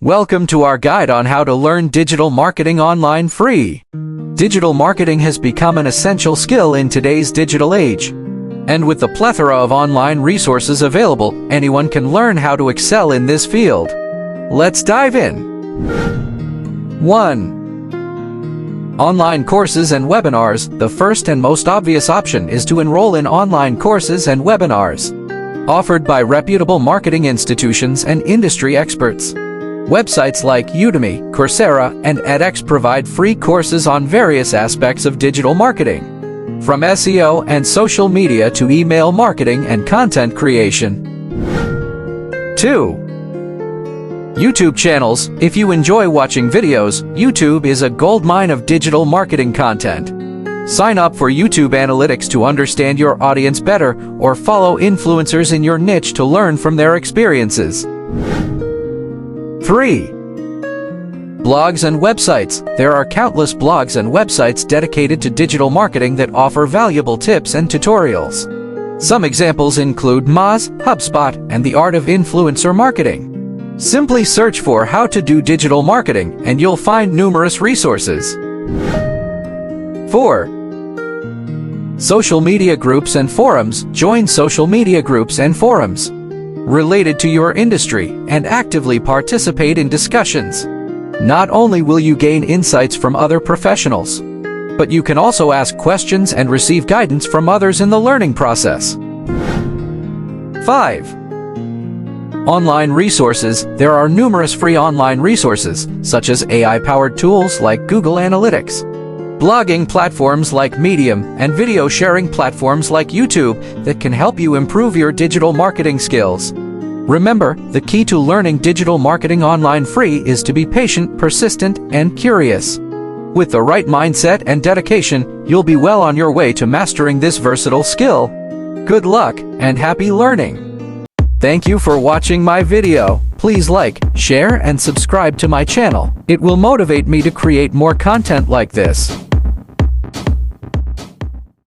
Welcome to our guide on how to learn digital marketing online free. Digital marketing has become an essential skill in today's digital age. And with the plethora of online resources available, anyone can learn how to excel in this field. Let's dive in. 1. Online courses and webinars. The first and most obvious option is to enroll in online courses and webinars offered by reputable marketing institutions and industry experts. Websites like Udemy, Coursera, and edX provide free courses on various aspects of digital marketing, from SEO and social media to email marketing and content creation. 2. YouTube channels. If you enjoy watching videos, YouTube is a goldmine of digital marketing content. Sign up for YouTube Analytics to understand your audience better, or follow influencers in your niche to learn from their experiences. 3. Blogs and websites. There are countless blogs and websites dedicated to digital marketing that offer valuable tips and tutorials. Some examples include Moz, HubSpot, and The Art of Influencer Marketing. Simply search for how to do digital marketing and you'll find numerous resources. 4. Social media groups and forums. Join social media groups and forums related to your industry and actively participate in discussions. Not only will you gain insights from other professionals, but you can also ask questions and receive guidance from others in the learning process. 5. Online resources. There are numerous free online resources, such as AI-powered tools like Google Analytics, blogging platforms like Medium, and video sharing platforms like YouTube that can help you improve your digital marketing skills. Remember, the key to learning digital marketing online free is to be patient, persistent, and curious. With the right mindset and dedication, you'll be well on your way to mastering this versatile skill. Good luck and happy learning! Thank you for watching my video. Please like, share, and subscribe to my channel. It will motivate me to create more content like this.